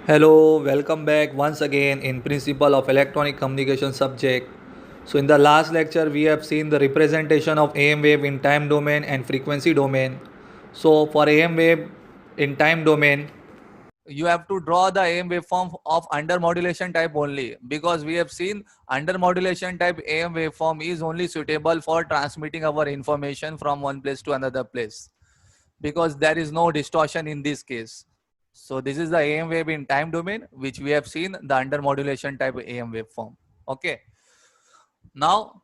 Hello, welcome back once again in Principle of Electronic Communication subject. So in the last lecture we have seen the representation of AM wave in time domain and frequency domain. So for AM wave in time domain, you have to draw the AM waveform of under modulation type only, because we have seen under modulation type AM waveform is only suitable for transmitting our information from one place to another place, because there is no distortion in this case. So this is the AM wave in time domain, which we have seen the under modulation type AM waveform. Okay. Now,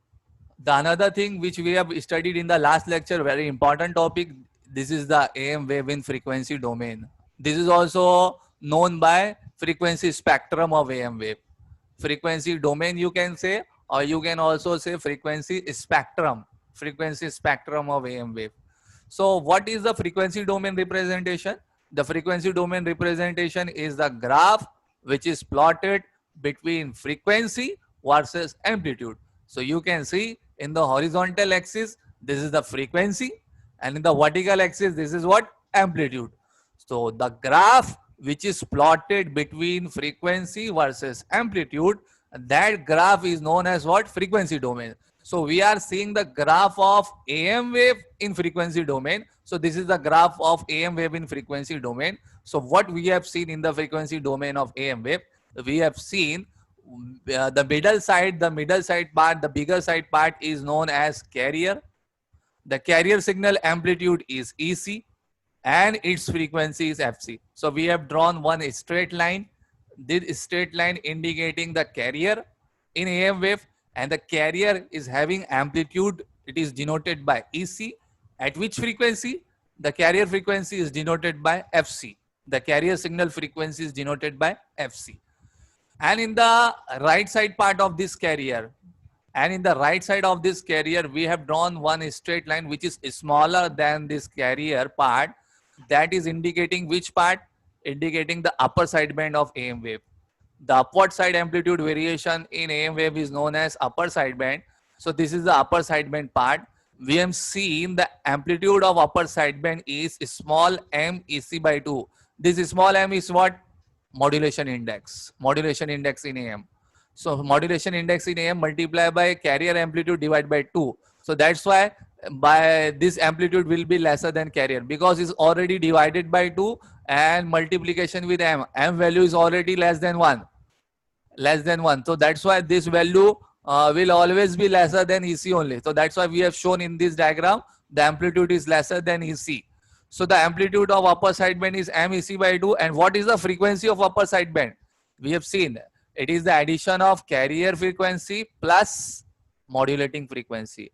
the another thing which we have studied in the last lecture, very important topic, this is the AM wave in frequency domain. This is also known by frequency spectrum of AM wave. Frequency domain you can say, or you can also say frequency spectrum of AM wave. So what is the frequency domain representation? The frequency domain representation is the graph which is plotted between frequency versus amplitude. So you can see in the horizontal axis, this is the frequency, and in the vertical axis, this is what? Amplitude. So the graph which is plotted between frequency versus amplitude, that graph is known as what? Frequency domain. So we are seeing the graph of AM wave in frequency domain. So this is the graph of AM wave in frequency domain. So what we have seen in the frequency domain of AM wave, we have seen the middle side part, the bigger side part is known as carrier. The carrier signal amplitude is EC and its frequency is FC. So we have drawn one straight line, this straight line indicating the carrier in AM wave, and the carrier is having amplitude, it is denoted by EC. At which frequency? The carrier frequency is denoted by FC. The carrier signal frequency is denoted by FC. And in the right side part of this carrier, we have drawn one straight line which is smaller than this carrier part. That is indicating which part? Indicating the upper sideband of AM wave. The upward side amplitude variation in AM wave is known as upper sideband. So this is the upper sideband part. We have seen the amplitude of upper sideband is small m EC by 2. This small m is what? Modulation index in AM. So modulation index in AM multiplied by carrier amplitude divided by 2. So that's why by this amplitude will be lesser than carrier, because it's already divided by 2 and multiplication with m value is already less than 1. So that's why this value will always be lesser than EC only. So that's why we have shown in this diagram the amplitude is lesser than EC. So the amplitude of upper sideband is m EC by 2. And what is the frequency of upper sideband? We have seen it is the addition of carrier frequency plus modulating frequency.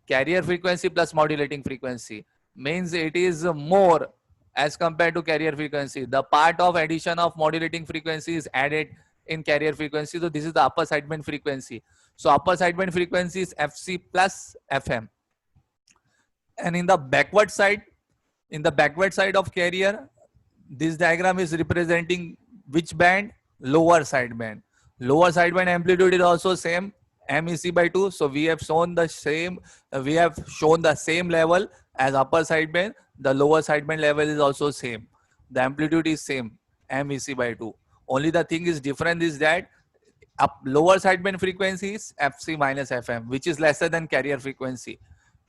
Carrier frequency plus modulating frequency means it is more as compared to carrier frequency. The part of addition of modulating frequency is added in carrier frequency. So this is the upper sideband frequency. So upper sideband frequency is FC plus FM. And in the backward side of carrier, this diagram is representing which band? Lower sideband. Lower sideband amplitude is also same, MEC by 2. So we have shown the same level as upper sideband. The lower sideband level is also same. The amplitude is same, MEC by 2. Only the thing is different is that lower sideband frequency is FC minus FM, which is lesser than carrier frequency.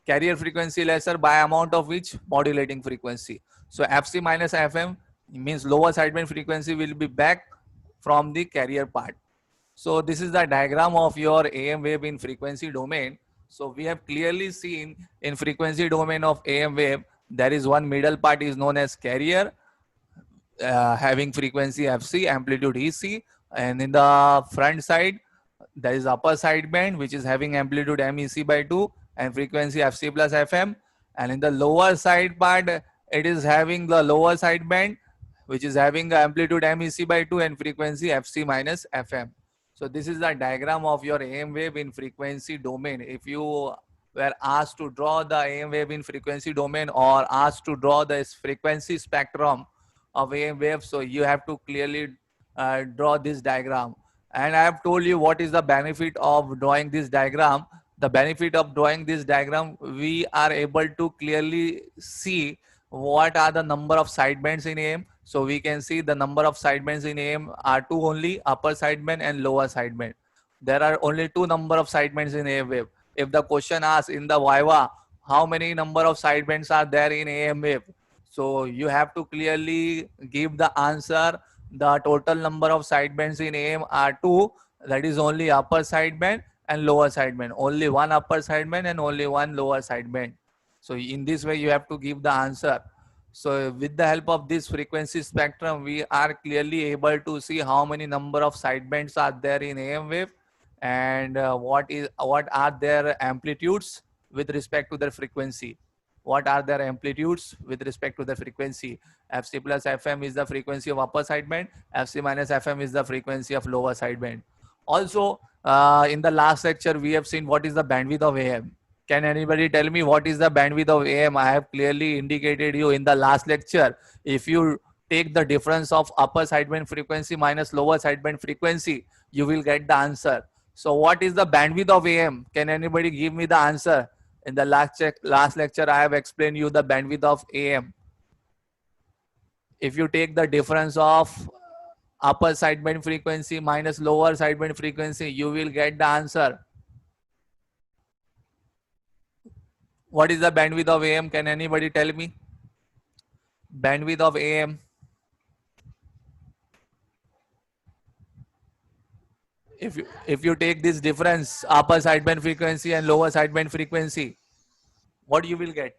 Carrier frequency lesser by amount of which? Modulating frequency. So FC minus FM means lower sideband frequency will be back from the carrier part. So this is the diagram of your AM wave in frequency domain. So we have clearly seen in frequency domain of AM wave, there is one middle part is known as carrier, having frequency FC, amplitude EC, and in the front side, there is upper sideband which is having amplitude MEC by 2 and frequency FC plus FM. And in the lower side part, it is having the lower sideband which is having amplitude MEC by 2 and frequency FC minus FM. So this is the diagram of your AM wave in frequency domain. If you were asked to draw the AM wave in frequency domain or asked to draw the frequency spectrum of AM wave, so you have to clearly draw this diagram. And I have told you what is the benefit of drawing this diagram. The benefit of drawing this diagram, we are able to clearly see what are the number of sidebands in AM. So we can see the number of sidebands in AM are two only, upper sideband and lower sideband. There are only two number of sidebands in AM wave. If the question asks in the Viva, how many number of sidebands are there in AM wave? So you have to clearly give the answer. The total number of sidebands in AM are two. That is only upper sideband and lower sideband. Only one upper sideband and only one lower sideband. So in this way, you have to give the answer. So with the help of this frequency spectrum, we are clearly able to see how many number of sidebands are there in AM wave, and what are their amplitudes with respect to their frequency. What are their amplitudes with respect to the frequency? Fc plus Fm is the frequency of upper sideband. Fc minus Fm is the frequency of lower sideband. Also, in the last lecture, we have seen what is the bandwidth of AM. Can anybody tell me what is the bandwidth of AM? I have clearly indicated you in the last lecture. If you take the difference of upper sideband frequency minus lower sideband frequency, you will get the answer. So what is the bandwidth of AM? Can anybody give me the answer? In the last lecture, I have explained you the bandwidth of AM. If you take the difference of upper sideband frequency minus lower sideband frequency, you will get the answer. What is the bandwidth of AM? Can anybody tell me? Bandwidth of AM. If you take this difference, upper sideband frequency and lower sideband frequency, what you will get?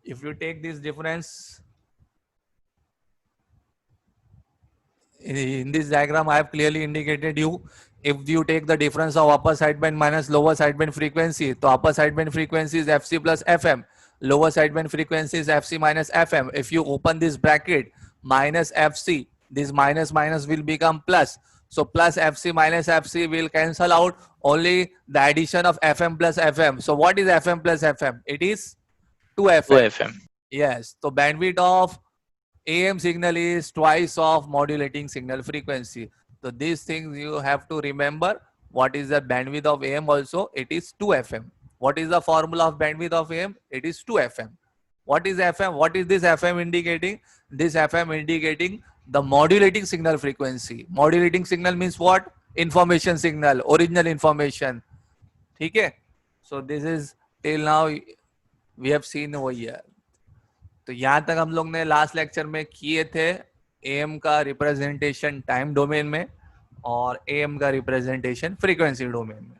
If you take this difference, in this diagram, I have clearly indicated you. If you take the difference of upper sideband minus lower sideband frequency, so upper sideband frequency is Fc plus Fm, lower sideband frequency is Fc minus Fm. If you open this bracket, minus Fc, this minus minus will become plus. So plus Fc minus Fc will cancel out, only the addition of Fm plus Fm. So what is Fm plus Fm? It is 2Fm. 2FM. Yes. So bandwidth of AM signal is twice of modulating signal frequency. So these things you have to remember. What is the bandwidth of AM also? It is 2Fm. What is the formula of bandwidth of AM? It is 2Fm. What is FM? What is this FM indicating? This FM indicating the modulating signal frequency. Modulating signal means what? Information signal, original information. Okay? So this is till now we have seen over here. तो यहाँ तक हम लोग ने last lecture में किए थे M का रिप्रेजेंटेशन टाइम डोमेन में और एम का रिप्रेजेंटेशन फ्रीक्वेंसी डोमेन में.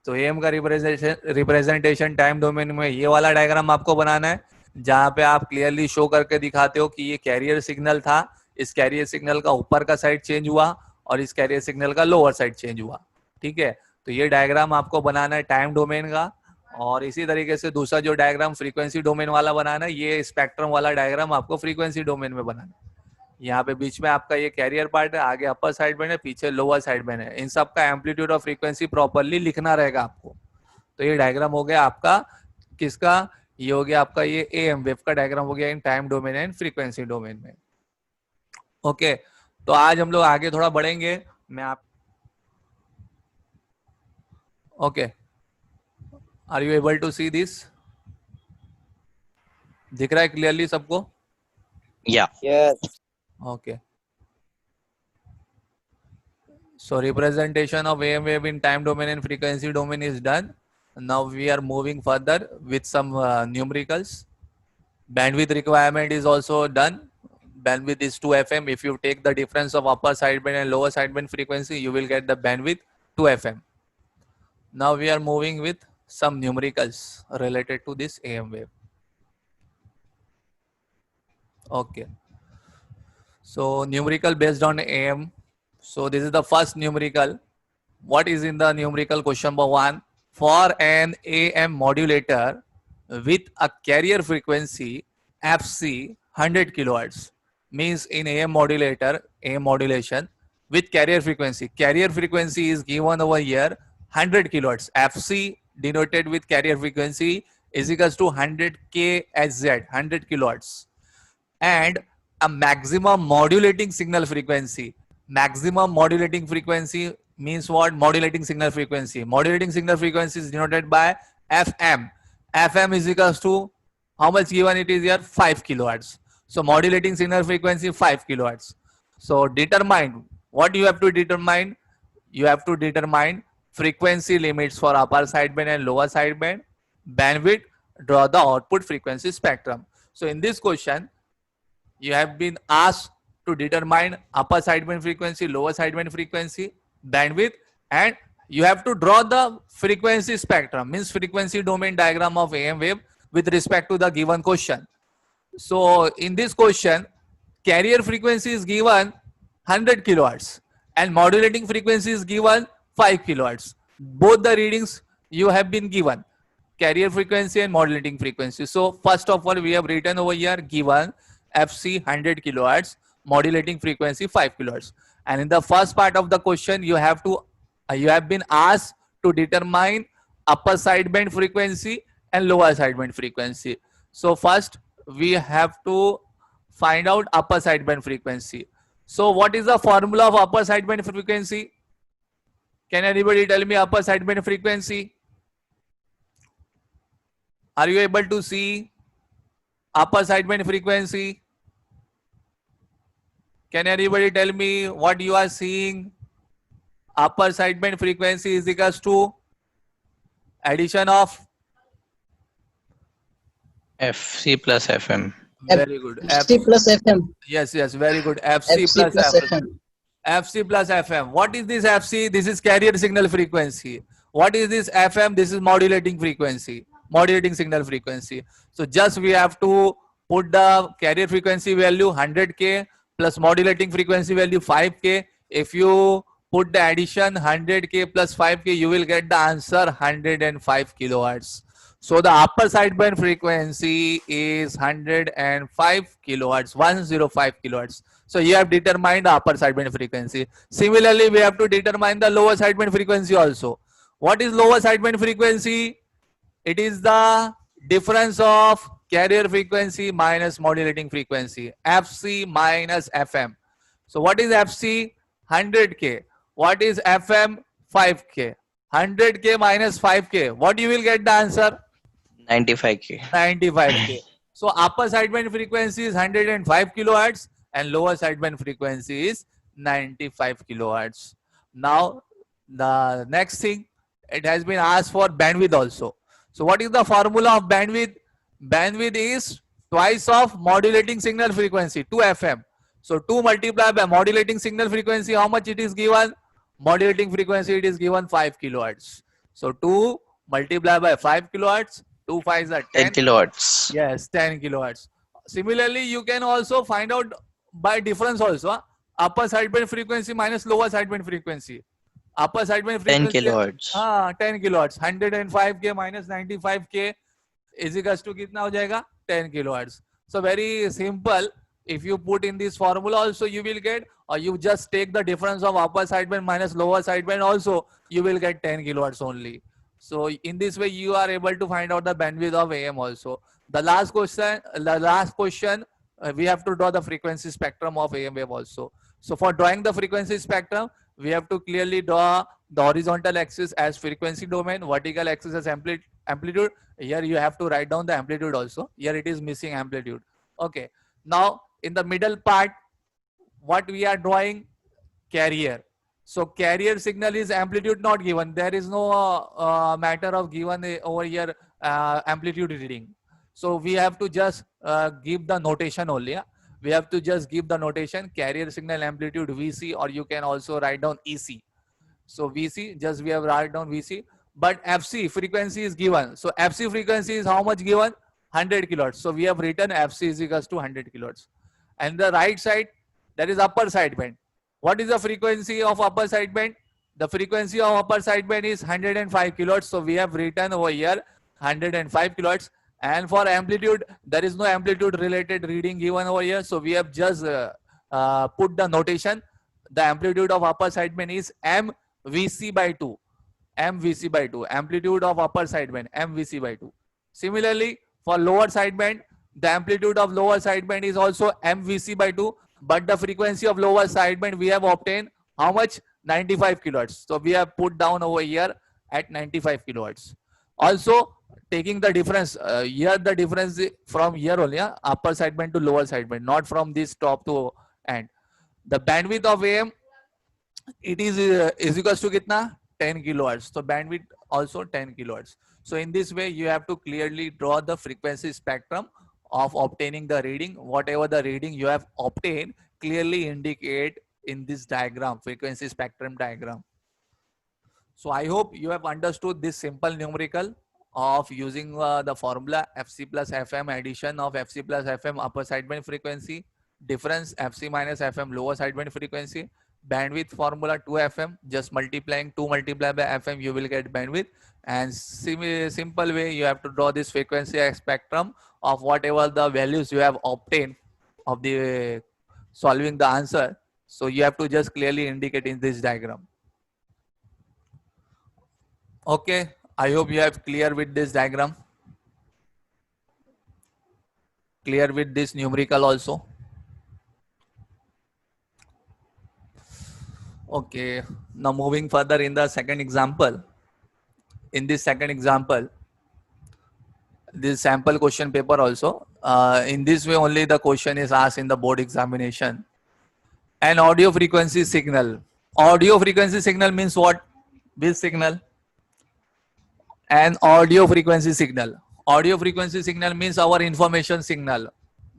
तो एम का रिप्रेजेंटेशन टाइम डोमेन में ये वाला डायग्राम आपको बनाना है, जहाँ पे आप क्लियरली शो करके दिखाते हो कि ये कैरियर सिग्नल था, इस कैरियर सिग्नल का ऊपर का साइड चेंज हुआ और इस कैरियर सिग्नल का लोअर साइड चेंज हुआ. ठीक है, तो ये डायग्राम आपको बनाना है टाइम डोमेन का. और इसी तरीके से दूसरा जो डायग्राम फ्रीक्वेंसी डोमेन वाला बनाना है, ये स्पेक्ट्रम वाला डायग्राम आपको फ्रीक्वेंसी डोमेन में बनाना है. यहाँ पे बीच में आपका ये कैरियर पार्ट है, आगे अपर साइड में है, पीछे लोअर साइड में है. इन सब का एम्पलीट्यूड और फ्रीक्वेंसी प्रॉपर्ली लिखना रहेगा आपको. तो ये डायग्राम हो गया आपका किसका? ये हो गया आपका ये एएम वेव का डायग्राम हो गया in time domain and frequency domain में. ओके, तो आज हम लोग आगे थोड़ा बढ़ेंगे. मैं आप okay, are you able to see this? दिख रहा है क्लियरली सबको? Yeah. Yes. Okay. So representation of AM wave in time domain and frequency domain is done. Now we are moving further with some numericals. Bandwidth requirement is also done. Bandwidth is 2FM. If you take the difference of upper sideband and lower sideband frequency, you will get the bandwidth 2FM. Now we are moving with some numericals related to this AM wave. Okay. So numerical based on AM. So this is the first numerical. What is in the numerical? Question number 1. For an AM modulator with a carrier frequency FC 100 kilohertz, means in AM modulator, AM modulation with carrier frequency. Carrier frequency is given over here 100 kilohertz. FC denoted with carrier frequency is equals to 100 kHz, 100 kilohertz. And a maximum modulating signal frequency. Maximum modulating frequency means what? Modulating signal frequency. Modulating signal frequency is denoted by FM. FM is equals to How much given it is here? 5 kilohertz. So modulating signal frequency 5 kilohertz. So determine what you have to determine. You have to determine frequency limits for upper sideband and lower sideband, bandwidth, draw the output frequency spectrum. So in this question, you have been asked to determine upper sideband frequency, lower sideband frequency, bandwidth, and you have to draw the frequency spectrum, means frequency domain diagram of AM wave with respect to the given question. So in this question, carrier frequency is given 100 kilohertz and modulating frequency is given 5 kilohertz. Both the readings you have been given, carrier frequency and modulating frequency. So first of all, we have written over here given FC 100 kilohertz, modulating frequency 5 kilohertz. And in the first part of the question, you have been asked to determine upper sideband frequency and lower sideband frequency. So first we have to find out upper sideband frequency. So what is the formula of upper sideband frequency? Can anybody tell me upper sideband frequency? Are you able to see upper sideband frequency? Can anybody tell me what you are seeing? Upper sideband frequency is equals to addition of FC plus FM. very good. FC plus FM. Yes, very good. FC FC plus plus FM. FM. FC plus FM. What is this FC? This is carrier signal frequency. What is this FM? This is modulating frequency, modulating signal frequency. So just we have to put the carrier frequency value 100K plus modulating frequency value 5K. If you put the addition 100K plus 5K, you will get the answer 105 kilohertz. So the upper sideband frequency is 105 kilohertz, 105 kilohertz. So you have determined the upper sideband frequency. Similarly, we have to determine the lower sideband frequency also. What is lower sideband frequency? It is the difference of carrier frequency minus modulating frequency, FC minus FM. So what is FC? 100K. What is FM? 5K. 100K minus 5K. What you will get the answer? 95K. 95K. So upper sideband frequency is 105 kilohertz and lower sideband frequency is 95 kilohertz. Now the next thing, it has been asked for bandwidth also. So what is the formula of bandwidth? Bandwidth is twice of modulating signal frequency, 2 FM. So 2 multiplied by modulating signal frequency, how much it is given? Modulating frequency, it is given 5 kilohertz. So 2 multiplied by 5 kilohertz, 2 5s are 10 kilohertz. Yes, 10 kilohertz. Similarly, you can also find out by difference also. Upper sideband frequency minus lower sideband frequency. Upper sideband 10 frequency. kilohertz. 10 kilohertz. 105K minus 95K is equals to कितना हो जाएगा? 10 kilohertz. So very simple. If you put in this formula also, you will get, or you just take the difference of upper sideband minus lower sideband also, you will get 10 kilohertz only. So in this way, you are able to find out the bandwidth of AM also. The last question, we have to draw the frequency spectrum of AM wave also. So for drawing the frequency spectrum, we have to clearly draw the horizontal axis as frequency domain, vertical axis as amplitude. Here you have to write down the amplitude also. Here it is missing amplitude. Okay. Now in the middle part, what we are drawing? Carrier. So carrier signal is amplitude not given. There is no matter of given over here amplitude reading. So we have to just give the notation only. Yeah? We have to just give the notation carrier signal amplitude VC, or you can also write down EC. So VC, just we have write down VC, but FC frequency is given. So FC frequency is how much given? 100 kilohertz. So we have written FC is equals to 100 kilohertz. And the right side, that is upper sideband. What is the frequency of upper sideband? The frequency of upper sideband is 105 kilohertz. So we have written over here 105 kilohertz. And for amplitude, there is no amplitude related reading given over here. So we have just put the notation. The amplitude of upper sideband is MVC by 2. MVC by 2. Amplitude of upper sideband, MVC by 2. Similarly, for lower sideband, the amplitude of lower sideband is also MVC by 2. But the frequency of lower sideband, we have obtained how much? 95 kilohertz. So we have put down over here at 95 kilohertz. Also, taking the difference, here the difference from here only, yeah? Upper sideband to lower sideband, not from this top to end. The bandwidth of AM, it is equals to kitna 10 kilohertz, so bandwidth also 10 kilohertz. So in this way you have to clearly draw the frequency spectrum of obtaining the reading. Whatever the reading you have obtained, clearly indicate in this diagram, frequency spectrum diagram. So I hope you have understood this simple numerical of using the formula Fc plus Fm, addition of Fc plus Fm upper sideband frequency, difference Fc minus Fm lower sideband frequency, bandwidth formula 2Fm, just multiplying 2 multiplied by Fm you will get bandwidth, and simple way you have to draw this frequency spectrum of whatever the values you have obtained of the solving the answer. So you have to just clearly indicate in this diagram. Okay, I hope you have clear with this diagram. Clear with this numerical also. Okay, now moving further in the second example. In this second example, this sample question paper also. In this way only the question is asked in the board examination. An audio frequency signal. Audio frequency signal means what? This signal. An audio frequency signal. Audio frequency signal means our information signal.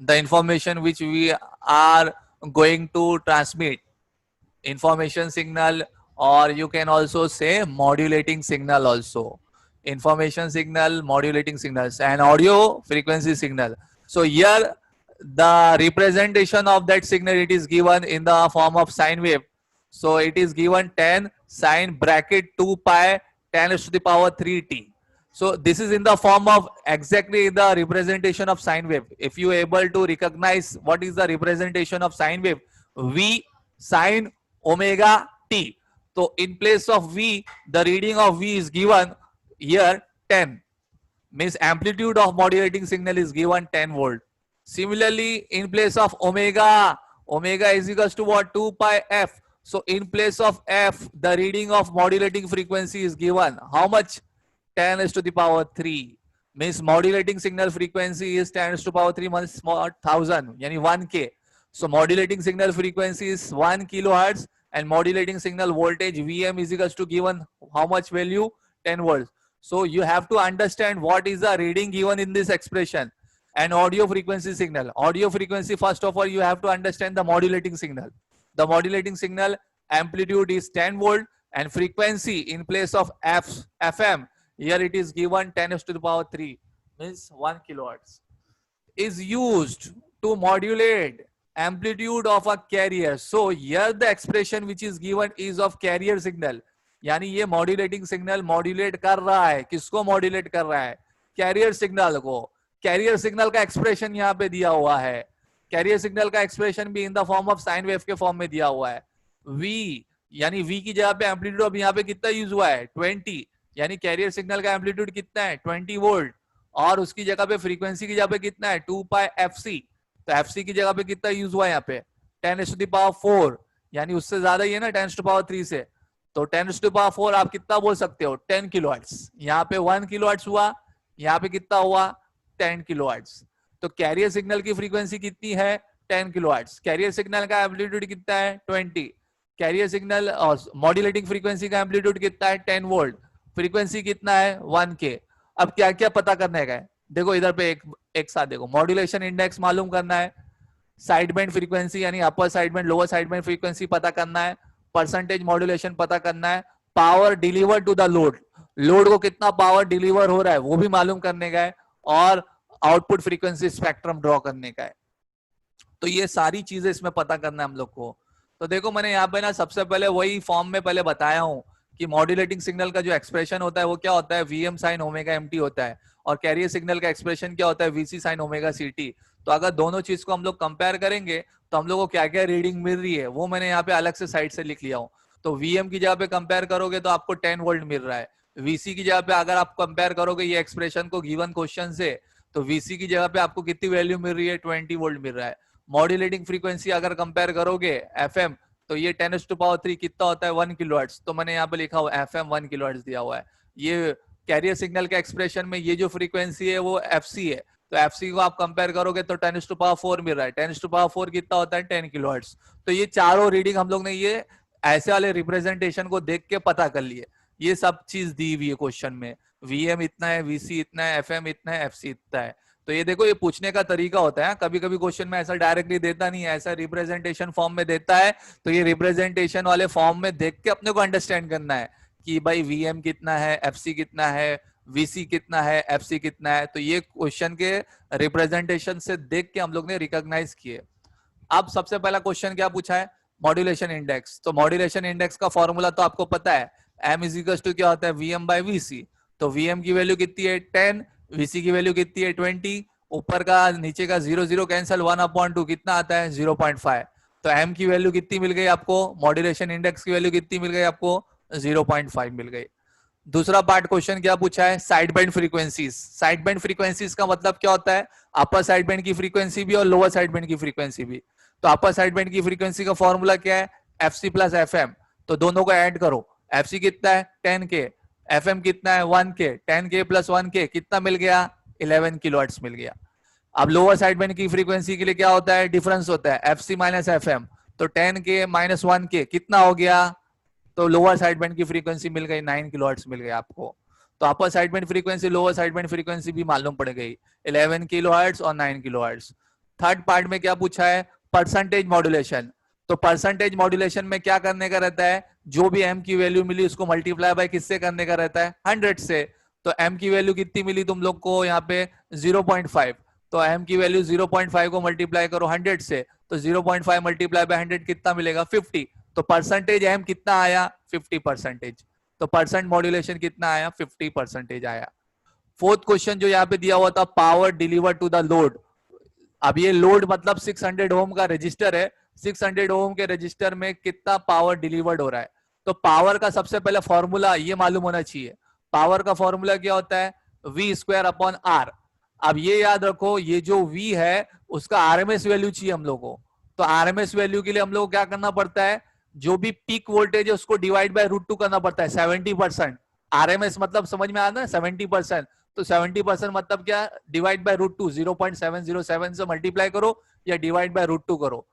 The information which we are going to transmit. Information signal, or you can also say modulating signal also. Information signal, modulating signals, and audio frequency signal. So here the representation of that signal, it is given in the form of sine wave. So it is given 10 sine bracket 2 pi 10 to the power 3t. So this is in the form of exactly the representation of sine wave. If you are able to recognize what is the representation of sine wave, V sine omega t. So in place of V, the reading of V is given here 10. Means amplitude of modulating signal is given 10 volt. Similarly, in place of omega, omega is equals to what? 2 pi f. So in place of f, the reading of modulating frequency is given. How much? 10 is to the power 3. Means modulating signal frequency is 10 is to the power 3 minus 1000, yani 1k. So modulating signal frequency is 1 kilohertz, and modulating signal voltage Vm is equals to given how much value? 10 volts. So you have to understand what is the reading given in this expression. An audio frequency signal. Audio frequency, first of all, you have to understand the modulating signal. The modulating signal amplitude is 10 volt, and frequency in place of FM, here it is given 10 to the power 3, means 1 kilohertz, is used to modulate amplitude of a carrier. So here the expression which is given is of carrier signal. यानी ये modulating signal modulate कर रहा है, किसको modulate कर रहा है? Carrier signal को. कैरियर सिग्नल का एक्सप्रेशन यहाँ पे दिया हुआ है. कैरियर सिग्नल का एक्सप्रेशन भी in the form of sine wave के फॉर्म में दिया हुआ है. V यानी V की जगह पे एम्पलीट्यूड अब यहाँ पे कितना यूज हुआ है? 20. यानी कैरियर सिग्नल का एम्पलीट्यूड कितना है? 20 वोल्ट. और उसकी जगह पे फ्रीक्वेंसी की जगह पे कितना है? 2 पाई FC. तो FC की जगह पे कितना यूज हुआ है यहाँ पे? 10 to the power 4. यानी उससे ज्यादा ही है ना 10 to the power 3 से. तो 10 to the power 4 आप कितना बोल सकते हो? 10 किलोहर्ट्ज. यहाँ पे 1 किलोहर्ट्ज हुआ, यहाँ पे कितना हुआ? 10 किलोहर्ट्ज. तो कैरियर सिग्नल की फ्रीक्वेंसी कितनी है? 10 किलोहर्ट्ज. कैरियर सिग्नल का एम्पलीट्यूड कितना है? 20. कैरियर सिग्नल मॉड्यूलेटिंग फ्रीक्वेंसी का एम्पलीट्यूड कितना है? 10 वोल्ट. फ्रीक्वेंसी कितना है? 1k. अब क्या क्या पता करने का है? देखो इधर पे एक साथ देखो. मॉड्यूलेशन इंडेक्स मालूम करना है, साइड बैंड फ्रीक्वेंसी यानी upper side band lower side band frequency पता करना है, परसेंटेज मॉड्यूलेशन पता करना है, power deliver to the load, load को कितना पावर डिलीवर हो रहा है वो भी मालूम करने का है, और आउटपुट फ्रीक्वेंसी स्पेक्ट्रम ड्रॉ करने का है. तो ये सारी चीजें इसमें पता करना है हम लोग को. तो देखो मैंने यहाँ पे ना सबसे पहले वही फॉर्म में पहले बताया हूँ कि मॉड्यूलेटिंग सिग्नल का जो एक्सप्रेशन होता है वो क्या होता है? Vm साइन ओमेगा एमटी होता है. और कैरियर सिग्नल का एक्सप्रेशन क्या होता है? Vc साइन ओमेगा सीटी. तो अगर दोनों चीज को हम लोग कंपेयर करेंगे तो हम लोग को क्या क्या रीडिंग मिल रही है वो मैंने यहाँ पे अलग से साइड से लिख लिया हूँ. तो Vm की जगह पे कंपेयर करोगे तो आपको 10 वोल्ट मिल रहा है. Vc की जगह पे अगर आप कंपेयर करोगे ये एक्सप्रेशन को गिवन क्वेश्चन से, तो Vc की जगह पे आपको कितनी वैल्यू मिल रही है? 20 वोल्ट मिल रहा है. मॉड्यूलेटिंग फ्रीक्वेंसी अगर कंपेयर करोगे FM, तो ये 10 to the power 3 कितना होता है? 1 किलोहर्ट्ज. तो मैंने यहाँ पे लिखा हुआ FM 1 किलोहर्ट्ज दिया हुआ है. ये कैरियर सिग्नल के एक्सप्रेशन में ये जो फ्रीक्वेंसी है वो एफसी है, तो एफसी को आप कंपेयर करोगे तो 10⁻⁴ मिल रहा है। 10⁻⁴ कितना होता है? 10 किलोहर्ट्ज। तो ये चारों रीडिंग हम लोग ने ये ऐसे वाले रिप्रेजेंटेशन को देख के पता कर लिए। ये सब चीज दी हुई है क्वेश्चन में, वीएम इतना है, वीसी इतना है, एफएम इतना है, एफसी इतना है। तो ये देखो, ये पूछने का तरीका होता है। कभी कभी क्वेश्चन में ऐसा डायरेक्टली देता नहीं है, ऐसा रिप्रेजेंटेशन फॉर्म में देता है। तो ये रिप्रेजेंटेशन वाले फॉर्म में देख के अपने को अंडरस्टैंड करना है कि भाई वीएम कितना है, एफसी कितना है, वीसी कितना है, एफसी कितना है। तो ये क्वेश्चन के रिप्रेजेंटेशन से देख के हम लोग ने रिकॉग्नाइज किए। अब सबसे पहला क्वेश्चन क्या पूछा है? Modulation index. तो मॉड्यूलेशन इंडेक्स का फॉर्मूला तो आपको पता है, m इज इक्वल टू क्या होता है? VM by VC. तो वीएम की वैल्यू कितनी है? 10, वीसी की वैल्यू कितनी है? 20। ऊपर का नीचे का 0 0 कैंसिल, 1/2 कितना आता है? 0.5। तो m की वैल्यू कितनी मिल गई आपको? मॉड्यूलेशन इंडेक्स की वैल्यू कितनी मिल गई आपको? 0.5 मिल गई। दूसरा पार्ट क्वेश्चन क्या पूछा है? Side band frequencies. Side band frequencies का मतलब क्या होता है? अपर साइड बैंड की फ्रीक्वेंसी भी और लोअर साइड बैंड की फ्रीक्वेंसी भी। तो अपर साइड बैंड की फ्रीक्वेंसी का फॉर्मूला क्या है? FC plus FM. तो दोनों को ऐड करो। एफसी कितना है? 10K। एफएम कितना है? 1K। 10K प्लस 1K कितना मिल गया? 11 किलोहर्ट्ज मिल गया। अब लोअर साइड बैंड की फ्रीक्वेंसी के लिए क्या होता है? डिफरेंस होता है, एफसी माइनस एफएम। तो 10K माइनस 1K कितना हो गया? तो लोअर साइड बैंड की फ्रीक्वेंसी मिल गई, 9 किलोहर्ट्ज मिल गया आपको। तो अपर side band frequency, lower side band frequency भी मालूम पड़ गई, 11 किलोहर्ट्ज और 9 किलोहर्ट्ज। थर्ड पार्ट में क्या पूछा है? Percentage modulation. तो परसेंटेज मॉड्यूलेशन में क्या करने का रहता है? जो भी m की वैल्यू मिली उसको मल्टीप्लाई बाय किससे करने का रहता है? 100 से। तो m की वैल्यू कितनी मिली तुम लोग को यहाँ पे? 0.5। तो m की वैल्यू 0.5 को मल्टीप्लाई करो 100 से, तो 0.5 मल्टीप्लाई बाय 100 कितना मिलेगा? 50। तो परसेंटेज m कितना आया? 50%। तो परसेंट मॉड्यूलेशन कितना आया? 50% आया। फोर्थ क्वेश्चन जो यहाँ पे दिया हुआ था, power deliver to the load. अब ये लोड मतलब 600 ओम का रजिस्टर है, 600 ओम के रजिस्टर में कितना पावर डिलीवर्ड हो रहा है? तो पावर का सबसे पहले फॉर्मूला ये मालूम होना चाहिए। पावर का फॉर्मूला क्या होता है? V²/R। अब ये याद रखो, ये जो V है उसका आरएमएस वैल्यू चाहिए हम लोग को। तो आरएमएस वैल्यू के लिए हम लोग को क्या करना पड़ता है? जो भी पीक वोल्टेज है उसको डिवाइड बाय √2 करना पड़ता है, 70%। आरएमएस मतलब समझ में आता है, 70%। तो 70% मतलब क्या? डिवाइड बाय √2, 0.707 से मल्टीप्लाई करो या डिवाइड बाय √2 करो।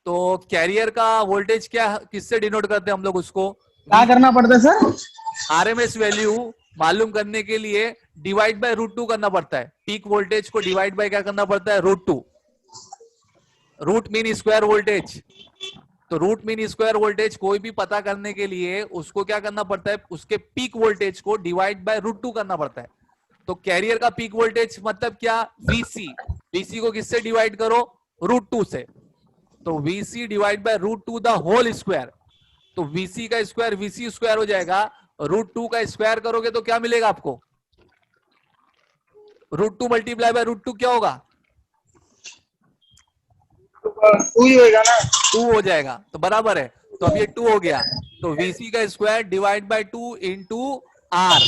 तो कैरियर का वोल्टेज क्या, किससे डिनोट करते हैं हम लोग उसको? क्या करना पड़ता है सर? आरएमएस वैल्यू मालूम करने के लिए डिवाइड बाय √2 करना पड़ता है। पीक वोल्टेज को डिवाइड बाय क्या करना पड़ता है? √2। Root mean square voltage. तो रूट मीन स्क्वायर वोल्टेज कोई भी पता करने के लिए उसको क्या करना पड़ता है? उसके पीक वोल्टेज को डिवाइड बाय √2 करना पड़ता है। तो कैरियर का पीक वोल्टेज मतलब क्या? वीसी। वीसी को किससे डिवाइड करो? √2 से। तो VC divide by √2 the whole square. तो वीसी का स्क्वायर वीसी स्क्वायर हो जाएगा, √2 का स्क्वायर करोगे तो क्या मिलेगा आपको? √2 मल्टीप्लाई बाय √2 क्या होगा? 2 ही होएगा ना? 2 हो जाएगा, तो बराबर है। तो अब ये 2 हो गया, तो वीसी का square divide by 2 into R.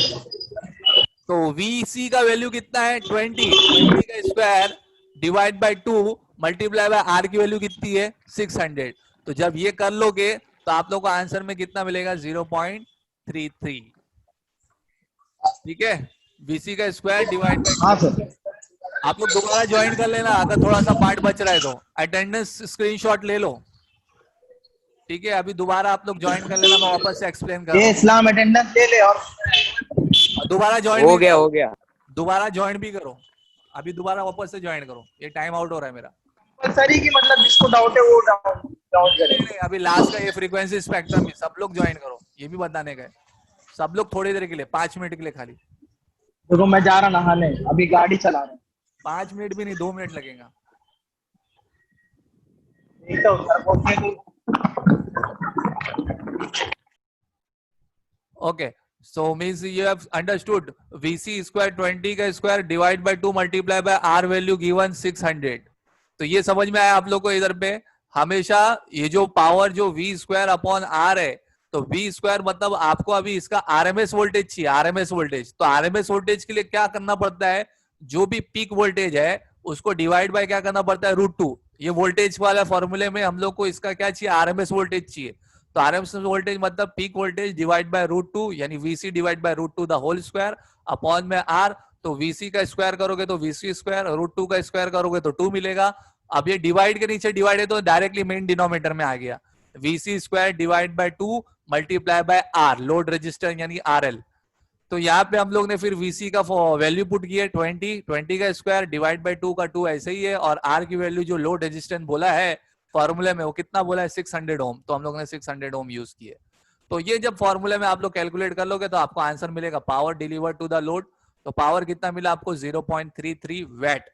तो वीसी का वैल्यू कितना है? 20। 20 का square divide by 2 multiply by R की वैल्यू कितनी है? 600। तो जब ये कर लोगे तो आप लोग को आंसर में कितना मिलेगा? 0.33। ठीक है, वीसी का स्क्वायर डिवाइड बाय। हाँ सर। आप लोग दोबारा ज्वाइन कर लेना अगर थोड़ा सा पार्ट बच रहा है तो। अटेंडेंस स्क्रीनशॉट ले लो। ठीक है, अभी दोबारा आप लोग ज्वाइन कर लेना, मैं वापस से एक्सप्लेन कर रहा ये हूँ। इस्लाम अटेंडेंस ले ले और दोबारा ज्वाइन हो भी गया करो। हो गया। दोबारा ज्वाइन भी करो, अभी दोबारा वापस से ज्वाइन करो, ये टाइम आउट हो रहा है मेरा। कंपलसरी की मतलब जिसको डाउट है वो डाउन करे। नहीं, अभी लास्ट का ये फ्रीक्वेंसी स्पेक्ट्रम है, सब लोग ज्वाइन करो, ये भी बताने का है। सब लोग थोड़ी देर के लिए, 5 मिनट के लिए खाली। देखो मैं जा रहा नहाने, अभी गाड़ी चला रहा हूँ। 5 मिनट भी नहीं, 2 मिनट लगेगा। देखता हूँ सर पहुंचने को। Okay, so means you have understood VC square 20 का square divide by 2 multiply bye R value given 600। तो ये समझ में आया आप लोग को? इधर पे हमेशा ये जो पावर जो V स्क्वायर अपॉन R है, तो V स्क्वायर मतलब आपको अभी इसका आरएमएस वोल्टेज चाहिए, आरएमएस वोल्टेज। तो आरएमएस वोल्टेज के लिए क्या करना पड़ता है? जो भी पीक वोल्टेज है उसको डिवाइड बाय क्या करना पड़ता है? √2। ये वोल्टेज वाला फॉर्मूले में हम लोग को इसका क्या चाहिए? आरएमएस वोल्टेज चाहिए। तो आरएमएस वोल्टेज मतलब पीक वोल्टेज डिवाइड बाय √2 यानी VC divide by √2 the whole square upon में आर। तो वीसी का स्क्वायर करोगे तो वीसी स्क्वायर, √2 का स्क्वायर करोगे तो 2 मिलेगा। अब ये डिवाइड के नीचे डिवाइड है तो डायरेक्टली मेन डिनोमिनेटर में आ गया, VC square divide by 2 multiply by R load resistor यानी आरएल। तो यहाँ पे हम लोग ने फिर वीसी का वैल्यू पुट किया 20 का स्क्वायर डिवाइड बाय 2 का 2 ऐसे ही है, और आर की वैल्यू जो लोड रेजिस्टेंस बोला है फॉर्मूले में वो कितना बोला है 600 ओम, तो हम लोग ने 600 ओम यूज किए। तो ये जब फॉर्मूले में आप लोग कैलकुलेट कर लोगे तो आपको आंसर मिलेगा power deliver to the load. तो पावर कितना मिला आपको 0.33 वैट।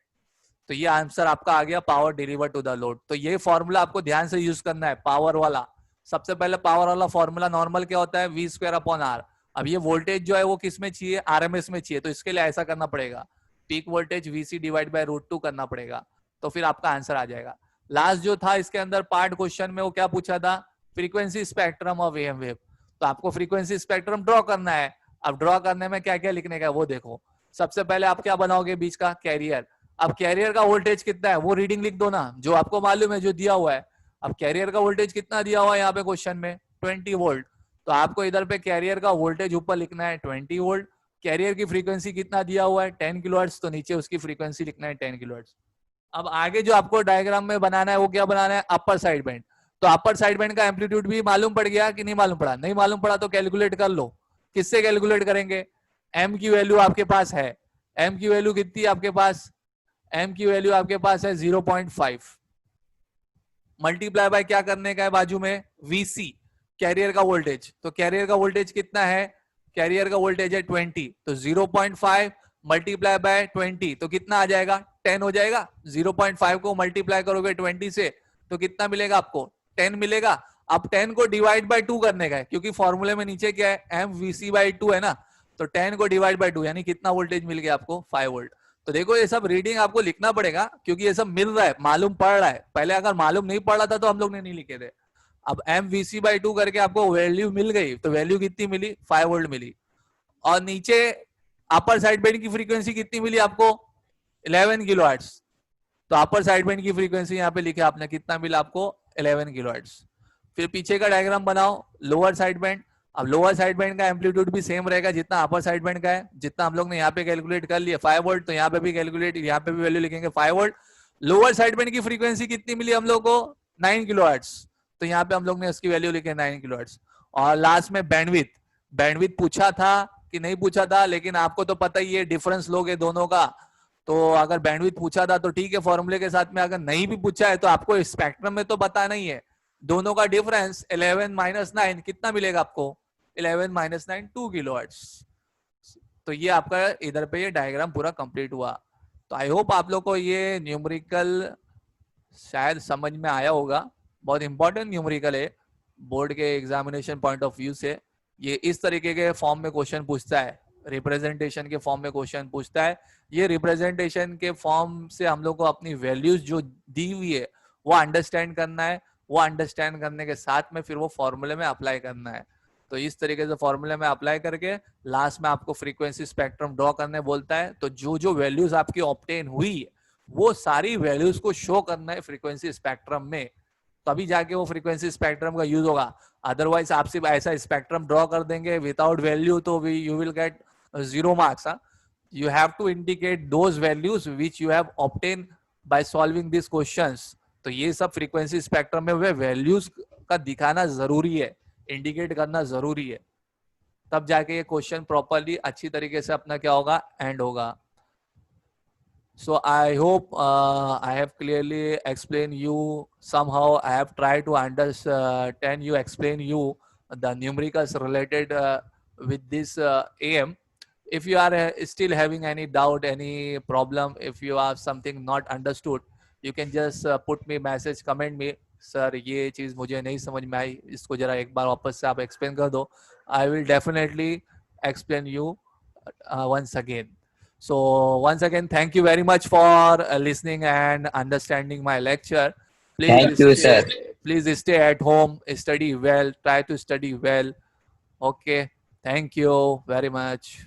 तो ये आंसर आपका आ गया power deliver to the load. तो ये फॉर्मूला आपको ध्यान से यूज करना है पावर वाला। सबसे पहले पावर वाला फॉर्मूला नॉर्मल क्या होता है, वी स्क्वायर अपॉन आर। अब ये वोल्टेज जो है वो किस में चाहिए, आरएमएस में चाहिए, तो इसके लिए ऐसा करना पड़ेगा, peak voltage VC divide by √2 करना पड़ेगा, तो फिर आपका आंसर आ जाएगा। लास्ट जो था इसके अंदर पार्ट क्वेश्चन में वो क्या पूछा था, frequency spectrum of am wave. तो आपको फ्रीक्वेंसी स्पेक्ट्रम ड्रॉ करना है। अब ड्रॉ करने में क्या क्या लिखने का है वो देखो। सबसे पहले आप क्या बनाओगे, बीच का कैरियर। अब कैरियर का वोल्टेज कितना है वो रीडिंग लिख दो ना, जो आपको मालूम है, जो दिया हुआ है। अब कैरियर का वोल्टेज कितना दिया हुआ है यहाँ पे क्वेश्चन में 20 वोल्ट, तो आपको इधर पे कैरियर का वोल्टेज ऊपर लिखना है 20 वोल्ट। कैरियर की फ्रीक्वेंसी कितना दिया हुआ है 10 किलोहर्ट्ज, तो नीचे उसकी फ्रीक्वेंसी लिखना है 10 किलोहर्ट्ज। अब आगे जो आपको डायग्राम में बनाना है वो क्या बनाना है, अपर साइड बैंड। तो अपर साइड बैंड का एम्पलीट्यूड भी मालूम पड़ गया कि नहीं मालूम पड़ा, नहीं मालूम पड़ा तो कैलकुलेट कर लो। किससे कैलकुलेट करेंगे, एम की वैल्यू आपके पास है, एम की वैल्यू कितनी है आपके पास, एम की वैल्यू आपके पास है 0.5 मल्टीप्लाई बाय क्या करने का है बाजू में, वीसी कैरियर का वोल्टेज। तो कैरियर का वोल्टेज कितना है, कैरियर का वोल्टेज है 20, तो 0.5 मल्टीप्लाई बाय 20 तो कितना आ जाएगा 10 हो जाएगा। 0.5 को मल्टीप्लाई करोगे 20 से तो कितना मिलेगा आपको 10 मिलेगा। अब 10 को डिवाइड बाय 2 करने का है, क्योंकि फॉर्मूले में नीचे क्या है एम वीसी बाय 2 है ना, तो 10 को डिवाइड बाय 2 यानी कितना वोल्टेज मिल गया आपको 5 वोल्ट। तो देखो ये सब रीडिंग आपको लिखना पड़ेगा, क्योंकि ये सब मिल रहा है, मालूम पड़ रहा है। पहले अगर मालूम नहीं पड़ रहा था तो हम लोग ने नहीं लिखे थे। अब एम वीसी बाय 2 करके आपको वैल्यू मिल गई, तो वैल्यू कितनी मिली 5 वोल्ट मिली। और नीचे अपर साइड बैंड की फ्रीक्वेंसी कितनी मिली आपको 11 किलोहर्ट्ज, तो अपर साइड बैंड की फ्रीक्वेंसी यहाँ पे लिखे आपने, कितना मिला आपको 11 किलोहर्ट्ज। फिर पीछे का डायग्राम बनाओ लोअर साइड बैंड। अब लोअर साइड बैंड का एम्पलीट्यूड भी सेम रहेगा जितना अपर साइड बैंड का है, जितना हम लोग ने यहाँ पे कैलकुलेट कर लिया 5 वोल्ट, तो यहाँ पे भी कैलकुलेट, यहाँ पे भी वैल्यू लिखेंगे 5 वोल्ट। लोअर साइड बैंड की फ्रीक्वेंसी कितनी मिली हम लोग को 9 किलोहर्ट्ज, तो यहाँ पे हम लोग ने उसकी वैल्यू लिखे 9 किलोहर्ट्ज। और लास्ट में बैंडविड्थ, बैंडविड्थ पूछा था कि नहीं पूछा था, लेकिन आपको तो पता ही है डिफरेंस लोगे दोनों का, तो अगर बैंडविड्थ पूछा था तो ठीक है फॉर्मूले के साथ में, अगर नहीं भी पूछा है तो आपको स्पेक्ट्रम में तो पता नहीं है, दोनों का डिफरेंस 11 माइनस 9 कितना मिलेगा आपको 11 माइनस 9 2 किलोहर्ट्ज। तो ये आपका इधर पे ये डायग्राम पूरा कंप्लीट हुआ। तो आई होप आप लोग को ये न्यूमेरिकल शायद समझ में आया होगा, बहुत इंपॉर्टेंट न्यूमेरिकल है बोर्ड के एग्जामिनेशन पॉइंट ऑफ व्यू से। ये इस तरीके के फॉर्म में क्वेश्चन पूछता है, रिप्रेजेंटेशन के फॉर्म में क्वेश्चन पूछता है। ये रिप्रेजेंटेशन के फॉर्म से हम लोग को अपनी वैल्यूज जो दी हुई है वो अंडरस्टैंड करना है, वो अंडरस्टैंड करने के साथ में फिर वो फॉर्मूले में अप्लाई करना है। तो इस तरीके से फॉर्मूले में अप्लाई करके लास्ट में आपको फ्रीक्वेंसी स्पेक्ट्रम ड्रॉ करने बोलता है। तो जो जो वैल्यूज आपकी ऑब्टेन हुई वो सारी वैल्यूज को शो करना है फ्रीक्वेंसी स्पेक्ट्रम में, तभी जाके वो फ्रीक्वेंसी स्पेक्ट्रम का यूज होगा। अदरवाइज आप सिर्फ ऐसा स्पेक्ट्रम ड्रॉ कर देंगे विदाउट वैल्यू तो you will get 0 marks. You have to indicate those values which you have obtained by solving these questions. तो ये सब फ्रीक्वेंसी स्पेक्ट्रम में वे वैल्यूज का दिखाना जरूरी है, इंडिकेट करना जरूरी है, तब जाके ये क्वेश्चन प्रॉपरली अच्छी तरीके से अपना क्या होगा एंड होगा। So I hope I have clearly explained you somehow. I have tried to understand you, explain you the numericals related with this AM. If you are still having any doubt, any problem, if you have something not understood, you can just put me message, comment me, sir ये चीज मुझे नहीं समझ में आई, इसको जरा एक बार वापस से आप एक्सप्लेन कर दो। I will definitely explain you once again. So once again, thank you very much for listening and understanding my lecture. Thank you, sir. Please stay at home, study well, try to study well. Okay, thank you very much.